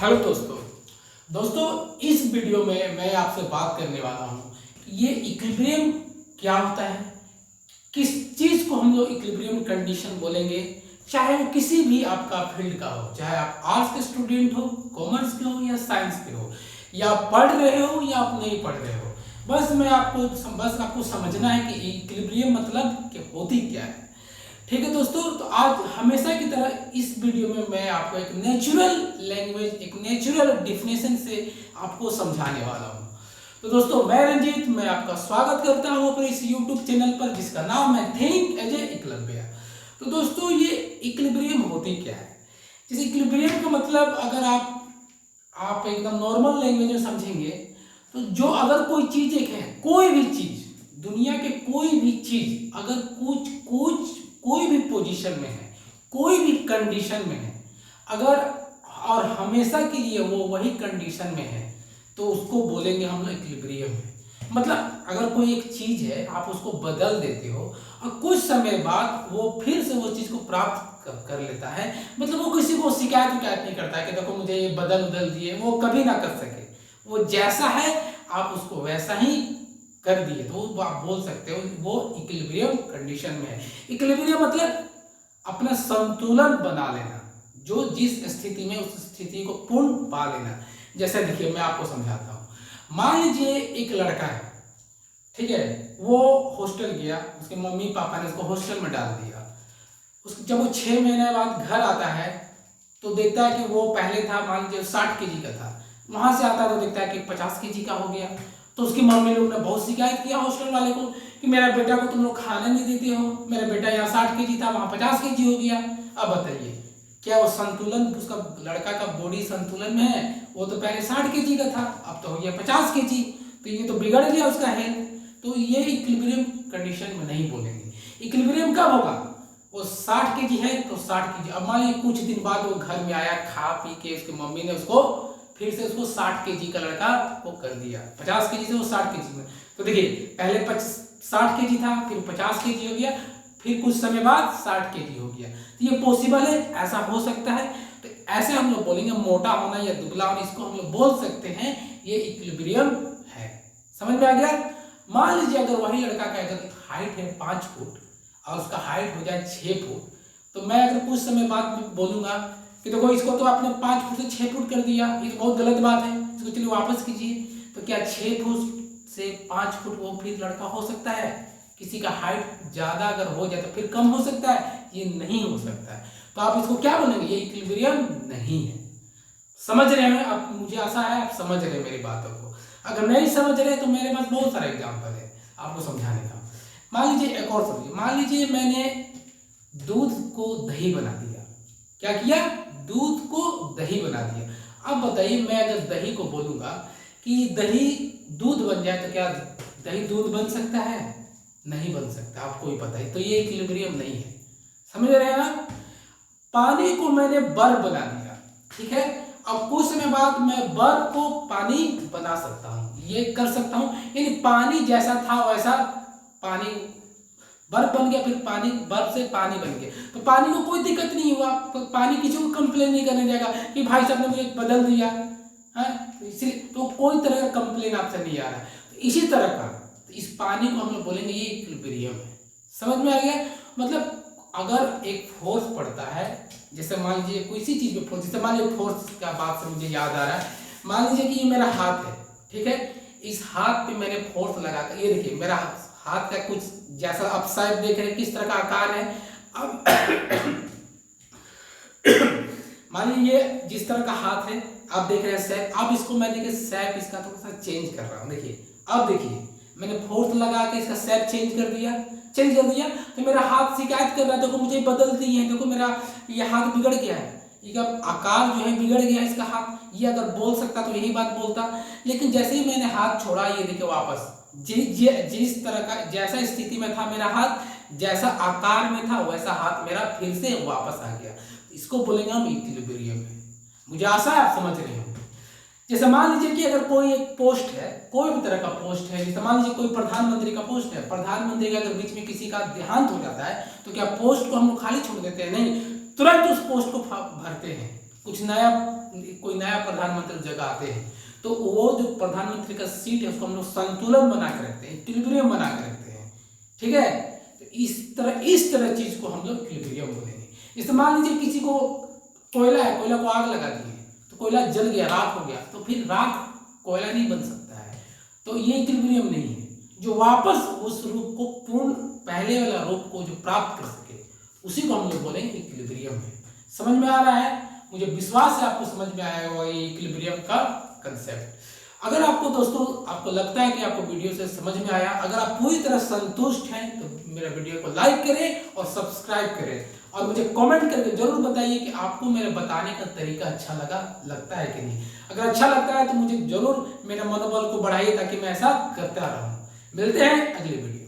Hello दोस्तों इस video में मैं आपसे बात करने वाला हूँ कि ये इक्विलिब्रियम क्या होता है, किस चीज़ को हम लोग इक्विलिब्रियम कंडीशन बोलेंगे। चाहे वो किसी भी आपका फील्ड का हो, चाहे आप आर्ट्स के स्टूडेंट हो, कॉमर्स के हो या साइंस के हो, या पढ़ रहे हो या आप नहीं पढ़ रहे हो, बस आपको समझना है कि इक्विलिब्रियम मतलब कि होती क्या है। ठीक है दोस्तों, तो आज हमेशा की तरह इस वीडियो में मैं आपको एक नेचुरल लैंग्वेज, एक नेचुरल डिफिनेशन से आपको समझाने वाला हूँ। तो दोस्तों मैं रंजीत, मैं आपका स्वागत करता हूँ अपने इस YouTube चैनल पर जिसका नाम है थिंक एज ए इक्विलिब्रियम। तो दोस्तों ये इक्विलिब्रियम होती क्या है? जैसे इक्विलिब्रियम का मतलब अगर आप एकदम नॉर्मल लैंग्वेज में समझेंगे तो जो अगर कोई चीज़ एक है, कोई भी चीज़, दुनिया के कोई भी चीज़ अगर कुछ कोई भी पोजीशन में है, कोई भी कंडीशन में है, अगर और हमेशा के लिए वो वही कंडीशन में है तो उसको बोलेंगे हम लोग इक्विलिब्रियम है। मतलब अगर कोई एक चीज है, आप उसको बदल देते हो और कुछ समय बाद वो फिर से वो चीज को प्राप्त कर लेता है, मतलब वो किसी को शिकायत नहीं करता है कि देखो मुझे ये बदल दिए, वो कभी ना कर सके। वो जैसा है आप उसको वैसा ही कर दिए तो आप बोल सकते हो वो इक्विलिब्रियम कंडीशन में है। इक्विलिब्रियम मतलब अपना संतुलन बना लेना, जो जिस स्थिति में उस स्थिति को पूर्ण पा लेना। जैसे देखिए मैं आपको समझाता हूँ। मान लीजिए एक लड़का है, ठीक है, वो हॉस्टल गया, उसके मम्मी पापा ने उसको हॉस्टल में डाल दिया। जब वो 6 महीने बाद घर आता है तो देखता है कि वो पहले था मान लीजिए 60 kg का था, वहां से आता है तो देखता है कि 50 kg का हो गया। तो उसकी मम्मी लोग ने बहुत शिकायत किया हॉस्टल वाले को कि मेरा बेटा को तुम लोग खाना नहीं देते हो, मेरा बेटा यहाँ 60 kg था वहाँ 50 kg हो गया। अब बताइए क्या वो संतुलन, उसका लड़का का बॉडी संतुलन में है? वो तो पहले 60 kg का था, अब तो हो गया 50 kg, तो ये तो बिगड़ गया उसका हेल्थ। तो ये इक्विलिब्रियम कंडीशन में नहीं बोलेंगे। इक्विलिब्रियम कब होगा? वो 60 kg है तो 60 kg। अब मान लीजिए कुछ दिन बाद वो घर में आया, खा पी के उसकी मम्मी ने उसको फिर से उसको 60 kg का लड़का वो कर दिया, 50 kg से वो 60 kg में। तो देखिए पहले 60 kg था, फिर 50 kg हो गया, फिर कुछ समय बाद 60 kg हो गया। तो ये पॉसिबल है, ऐसा हो सकता है। तो ऐसे हम लोग बोलेंगे मोटा होना या दुबला होना, इसको हम लोग बोल सकते हैं ये इक्विलिब्रियम है। समझ में आ गया? मान लीजिए अगर वही लड़का का अगर हाइट है 5 फुट और उसका हाइट हो जाए 6 फुट, तो मैं अगर कुछ समय बाद बोलूंगा कि देखो इसको तो आपने 5 फुट से 6 फुट कर दिया, ये तो बहुत गलत बात है, इसको चलिए वापस कीजिए। तो क्या 6 फुट से 5 फुट वो फिर लड़का हो सकता है? किसी का हाइट ज्यादा अगर हो जाए तो फिर कम हो सकता है? ये नहीं हो सकता है। तो आप इसको क्या बोलेंगे? ये इक्विलिब्रियम नहीं है। समझ रहे हैं आप? मुझे आशा है आप समझ रहे हैं मेरी बातों को। अगर नहीं समझ रहे तो मेरे पास बहुत सारा एग्जाम्पल है आपको समझाने का। मान लीजिए एक और समझिए, मान लीजिए मैंने दूध को दही बना दिया। क्या किया? दूध को दही बना दिया। अब बताइए मैं अगर दही को बोलूंगा कि दही दूध बन जाए तो क्या दही दूध बन सकता है? नहीं बन सकता, आपको ही पता है। तो ये इक्विलिब्रियम नहीं है। समझ रहे हैं आप? पानी को मैंने बर्फ बना दिया, ठीक है, अब कुछ समय बाद मैं बर्फ को पानी बना सकता हूं, ये कर सकता हूं। यानी पानी जैसा था वैसा पानी बर्फ बन गया, फिर पानी बर्फ से पानी बन गया। तो पानी को कोई दिक्कत नहीं हुआ, तो पानी किसी को कंप्लेन नहीं करने जाएगा कि भाई साहब ने मुझे बदल दिया है, इसलिए तो कोई तरह का कंप्लेन आपसे नहीं आ रहा है। तो इसी तरह का तो इस पानी को हम लोग बोलेंगे ये इक्विलिब्रियम है। समझ में आ गया? मतलब अगर एक फोर्स पड़ता है, जैसे मान लीजिए किसी चीज में फोर्स, जैसे मान लीजिए फोर्स का बात से मुझे याद आ रहा है, मान लीजिए कि ये मेरा हाथ है, ठीक है, इस हाथ पे मैंने फोर्स लगाकर, ये देखिए मेरा हाथ का कुछ जैसा आप शायद देख रहे हैं किस तरह का आकार है। अब मान लीजिए ये जिस तरह का हाथ है आप देख रहे हैं शेप, अब इसको मैं देखिए शेप इसका थोड़ा सा चेंज कर रहा हूँ। देखिए अब देखिए मैंने फोर्स लगा के इसका शेप चेंज कर दिया, तो मेरा हाथ शिकायत कर रहा है, देखो मुझे बदल दी है, देखो मेरा ये हाथ बिगड़ गया है, ये आकार जो है बिगड़ गया है इसका हाथ। ये अगर बोल सकता तो यही बात बोलता, लेकिन जैसे ही मैंने हाथ छोड़ा ये देखिए वापस जिस तरह का जैसा स्थिति में था मेरा हाथ, जैसा आकार में था वैसा हाथ मेरा फिर से वापस आ गया। इसको बोलेंगे हम इक्विलिब्रियम है। मुझे आशा है आप समझ रहे हो। जैसे मान लीजिए कि अगर कोई एक पोस्ट है, कोई भी तरह का पोस्ट है, जैसे मान लीजिए कोई प्रधानमंत्री का पोस्ट है, प्रधानमंत्री का अगर बीच में किसी का देहांत हो जाता है तो क्या पोस्ट को हम लोग खाली छोड़ देते हैं? नहीं, तुरंत उस पोस्ट को भरते हैं। कुछ नया, कोई नया प्रधानमंत्री जगह आते हैं तो वो जो प्रधानमंत्री का सीट है उसको हम लोग संतुलन बना के रखते हैं, इक्विलिब्रियम बना के रखते हैं। ठीक है, तो इस तरह चीज को हम लोग इक्विलिब्रियम बोलेंगे। इस मान लीजिए किसी को कोयला है, कोयला को आग लगा दिए तो कोयला जल गया, राख हो गया, तो फिर राख कोयला नहीं बन सकता है, तो ये इक्विलिब्रियम नहीं है। जो वापस उस रूप को पूर्ण पहले वाला रूप को जो प्राप्त कर सके उसी को हम लोग बोलेंगे इक्विलिब्रियम है। समझ में आ रहा है? मुझे विश्वास है आपको समझ में आया होगा ये इक्विलिब्रियम का कंसेप्ट। अगर आपको दोस्तों आपको लगता है कि आपको वीडियो से समझ में आया, अगर आप पूरी तरह संतुष्ट हैं तो मेरा वीडियो को लाइक करें और सब्सक्राइब करें और मुझे कमेंट करके जरूर बताइए कि आपको मेरे बताने का तरीका अच्छा लगता है कि नहीं। अगर अच्छा लगता है तो मुझे जरूर मेरे मनोबल को बढ़ाइए ताकि मैं ऐसा करता रहूं। मिलते हैं अगली वीडियो।